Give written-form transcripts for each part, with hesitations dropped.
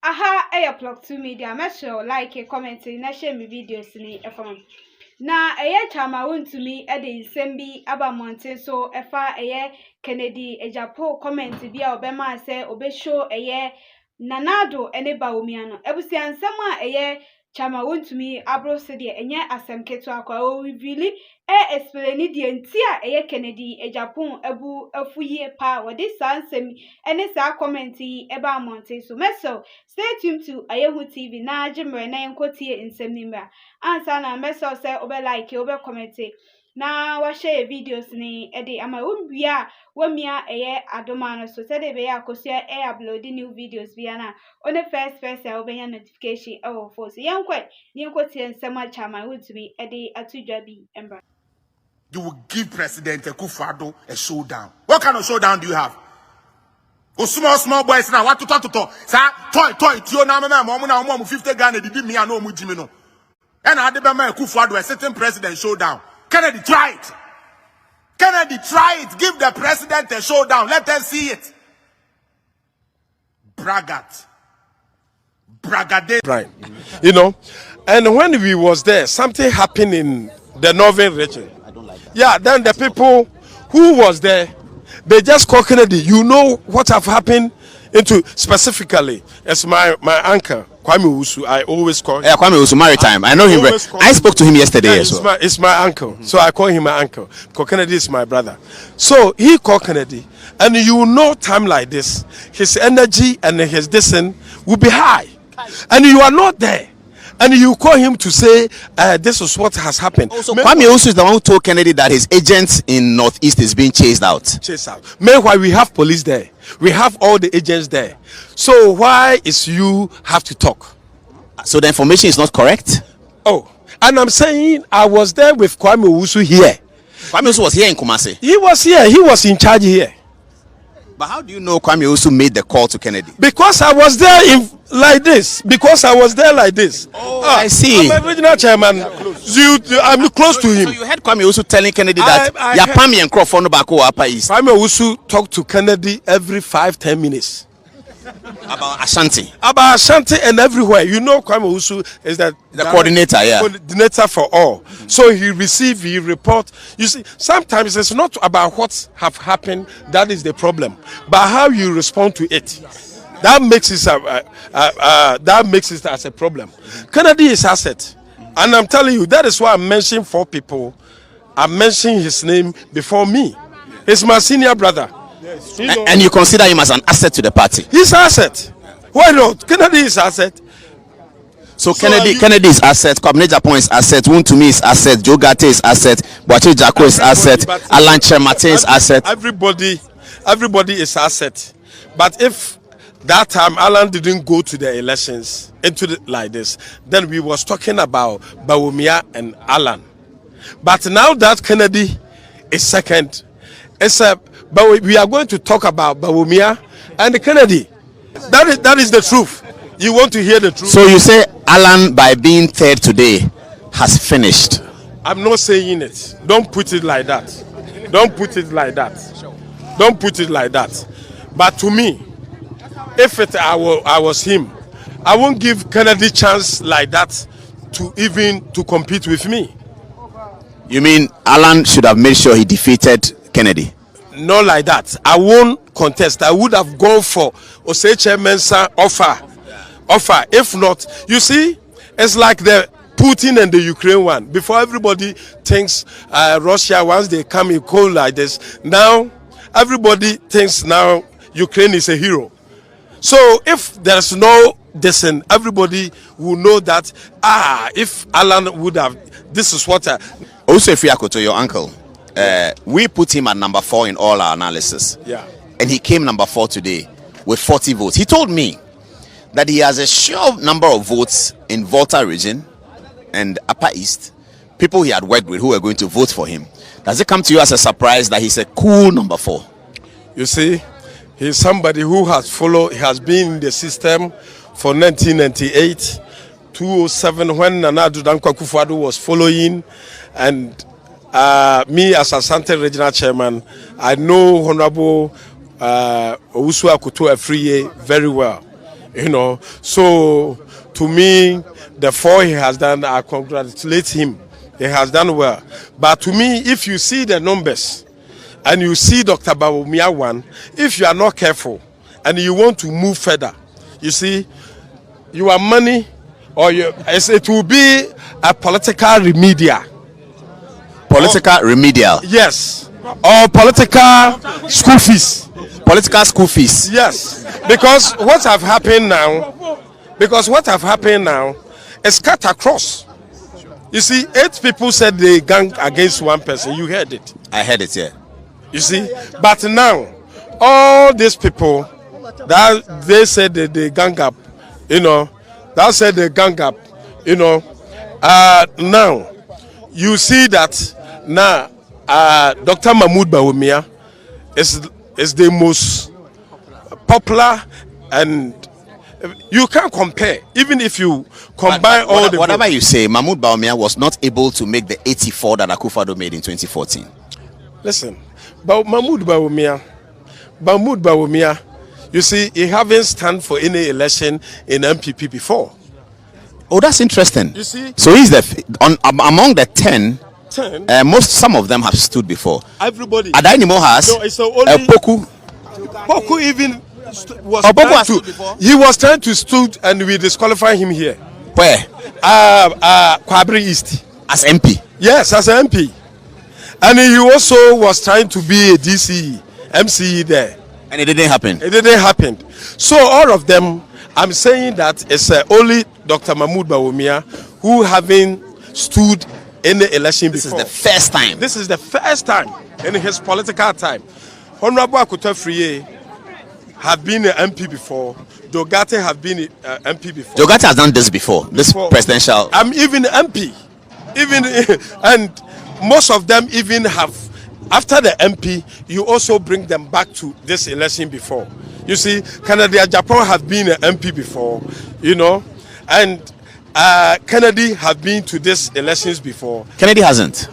aha Agyapong media make sure like comment na share me videos ni efam na chama Wontumi e de nsem bi aba monten so efa Kennedy Agyapong comment bi a obema se obe show nanado ene baomia no ebusia nsem a chama Wontumi abro se de enye asem keto akwa o really explain di entia Kennedy Agyapong ebu afuye pa wodi sansem ene sa comment eba monten so meso stay tuned to Ayehu TV na jimre na enkotie nsem nimra ansa na meso se obe like obe comment na wa share videos ni ede ama wobia wamia adoma no so se de be akosia upload new videos bia na on first obenya notification for so yankwe ni enkotie nsem a chama Wontumi ede atudwa bi embra. You will give President Akufo-Addo a showdown. What kind of showdown do you have? Oh, small boys now. What to talk? Sir, toy. Tio na mama 50 Ghana. Did me and no mujimi no. And I did my Akufo-Addo a certain president showdown. Kennedy try it. Give the president a showdown. Let them see it. Bragade. Right. You know, and when we was there, something happened in the northern region. Yeah, then the people who was there, they just call Kennedy. You know what have happened into specifically. As my uncle, Kwame Usu, I always call him. Yeah, Kwame Usu, maritime. I know him. I spoke to him yesterday as well. It's my uncle. So I call him my uncle. Because Kennedy is my brother. So he called Kennedy. And you know time like this, his energy and his distance will be high. And you are not there. And you call him to say, this is what has happened. Also, Kwame Usu is the one who told Kennedy that his agents in Northeast is being chased out. Meanwhile, we have police there. We have all the agents there. So why is you have to talk? So the information is not correct? Oh, and I'm saying I was there with Kwame Usu here. Kwame Usu was here in Kumasi? He was here. He was in charge here. But how do you know Kwame Usu made the call to Kennedy? Because I was there like this. Oh, I see. I'm a regional chairman. I'm close to him. So you heard Kwame Usu telling Kennedy that Yapami and Crawford no back Upper East. Kwame Usu talked to Kennedy every 5-10 minutes. About Ashanti. And everywhere. You know Kwame Usu is the coordinator, yeah. Coordinator for all. So he report. You see, sometimes it's not about what have happened that is the problem, but how you respond to it. That makes it as a problem. Kennedy is asset. And I'm telling you, that is why I mentioned 4 people. I mentioned his name before me. He's my senior brother. Yes. And you consider him as an asset to the party? He's asset. Why not? Kennedy is asset. So Kennedy is asset, Kwame Agyapong is asset, Wontumi is asset, Joe Gate is asset, Boache Jacko is asset, Alan Chermate is asset. Everybody is asset. But if that time Alan didn't go to the elections like this, then we was talking about Bawumia and Alan. But now that Kennedy is second, but we are going to talk about Bawumia and Kennedy. That is the truth. You want to hear the truth? So you say Alan, by being third today, has finished? I'm not saying it. Don't put it like that. But to me, if I was him, I won't give Kennedy chance like that to compete with me. You mean Alan should have made sure he defeated Kennedy? Not like that. I won't contest. I would have gone for Oseche Mensah offer. If not, you see, it's like the Putin and the Ukraine one. Before everybody thinks Russia, once they come in cold like this, now everybody thinks now Ukraine is a hero. So if there's no dissent, everybody will know that if Alan would have, this is what also if to your uncle, we put him at number 4 in all our analysis. Yeah. And he came number 4 today with 40 votes. He told me that he has a sure number of votes in Volta region and Upper East, people he had worked with who were going to vote for him. Does it come to you as a surprise that he's a cool number 4? You see, he's somebody who has been in the system for 1998, 2007 when Nana Addo Dankwa Akufo-Addo was following, and me as Asante Regional Chairman, I know Honorable Owusu Akoto Afriye very well. You know, so to me, the 4 he has done, I congratulate him. He has done well. But to me, if you see the numbers and you see Dr. Bawumia 1, if you are not careful and you want to move further, you see, your money or it will be a political remedial. Political remedial. Yes. Or political school fees. Political school fees. Yes. Because what have happened now is cut across. You see, 8 people said they gang against 1 person. You heard it. I heard it, yeah. You see, but now all these people that they said that they gang up, you know, now you see that now Dr. Mahmoud Bawumia is the most popular, and you can't compare. Even if you combine all the whatever you say, Mahmoud Bawumia was not able to make the 84 that Akufo-Addo made in 2014. Listen, but Mahmoud Bawumia, you see, he haven't stand for any election in MPP before. Oh, that's interesting. You see, so he's among the 10. 10. Some of them have stood before. Everybody. Adainimo has. No, it's only Poku even was trying to stood, and we disqualify him here. Where? Kwabri East. As MP. Yes, as an MP. And he also was trying to be a DCE, MCE there. And it didn't happen. It didn't happen. So all of them, I'm saying that it's only Dr. Mahmoud Bawumia who haven't stood in the election before. This is the first time. This is the first time in his political time. Honorable Akuta Friye have been an MP before. Dogate have been an MP before. Dogate has done this before. This presidential. I'm even MP. And most of them even have, after the MP, you also bring them back to this election before. You see, Agyapong have been an MP before, you know, and Kennedy have been to these elections before. Kennedy hasn't.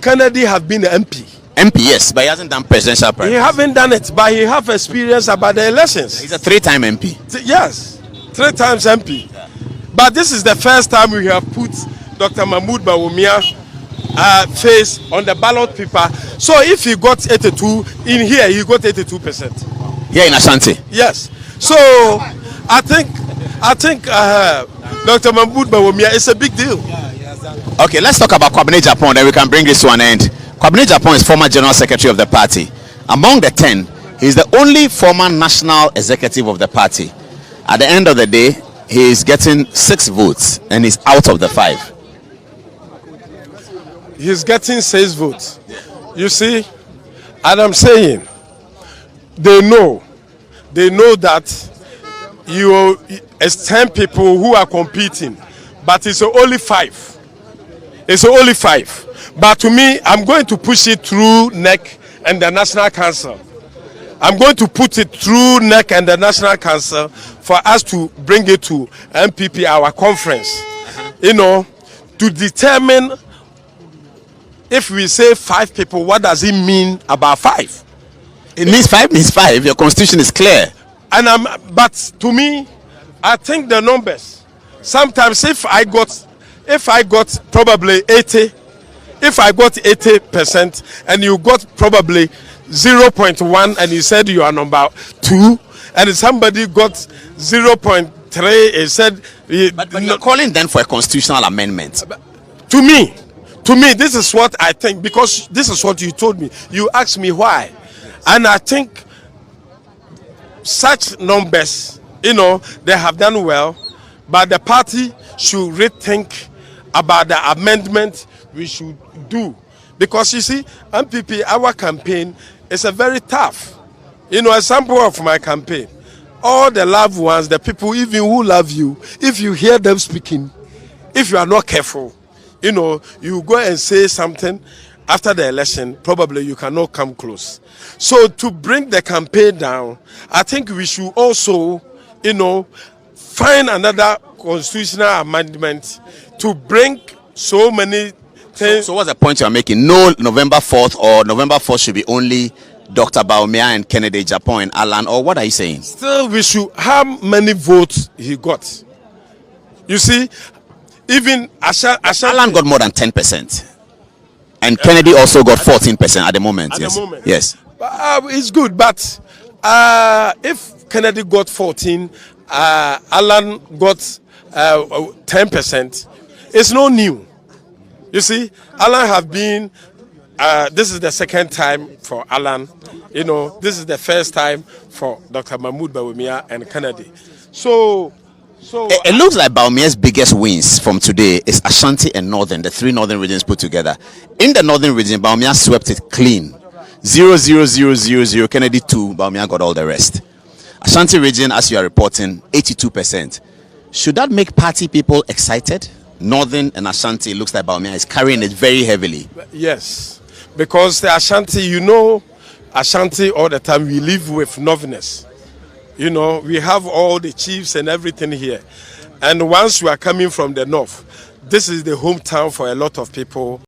Kennedy have been an MP. MP, yes, but he hasn't done presidential practice. He haven't done it, but he have experience about the elections. He's a 3-time MP. Yes, 3 times MP. But this is the first time we have put Dr. Mahmoud Bawumia face on the ballot paper. So if he got 82 in here, he got 82%. Here in Ashanti. Yes. So I think Dr. Mahmoud Bawumia is a big deal. Okay, let's talk about Kwabena Agyapong, then we can bring this to an end. Kwabena Agyapong is former general secretary of the party. Among the 10, he's the only former national executive of the party. At the end of the day, he is getting 6 votes and he's out of the 5. He's getting 6 votes. You see, and I'm saying, they know that it's 10 people who are competing, but it's only 5. It's only 5. But to me, I'm going to push it through NEC and the National Council. I'm going to put it through NEC and the National Council for us to bring it to MPP, our conference, you know, to determine if we say 5 people, what does it mean about 5? It means 5 means 5. Your constitution is clear. But to me, I think the numbers. Sometimes if I got probably 80, if I got 80% and you got probably 0.1 and you said you are number 2, and somebody got 0.3 and said, but you're calling then for a constitutional amendment. To me, this is what I think, because this is what you told me. You asked me why, and I think such numbers, you know, they have done well, but the party should rethink about the amendment we should do, because you see, MPP, our campaign is a very tough. You know, a sample of my campaign, all the loved ones, the people even who love you, if you hear them speaking, if you are not careful, you know, you go and say something after the election, probably you cannot come close. So to bring the campaign down, I think we should also, you know, find another constitutional amendment to bring so many things. So what's the point you are making? No November 4th, or November 4th should be only Dr. Baumia and Kennedy Agyapong and Alan, or what are you saying? Still, we should. How many votes he got? You see, even Alan got more than 10%, and Kennedy also got 14% at the moment. At yes, the moment. yes. It's good, but if Kennedy got 14, Alan got 10%. It's no new. You see, Alan have been. This is the second time for Alan. You know, this is the first time for Dr. Mahmoud Bawumia and Kennedy. So It looks like Baumia's biggest wins from today is Ashanti and Northern, the three northern regions put together. In the northern region, Baumia swept it clean. 0-0-0-0-0, Kennedy 2, Baumia got all the rest. Ashanti region, as you are reporting, 82%. Should that make party people excited? Northern and Ashanti, looks like Baumia is carrying it very heavily. yes, because the Ashanti, you know, Ashanti all the time, we live with Northerners. You know, we have all the chiefs and everything here. And once you are coming from the north, this is the hometown for a lot of people.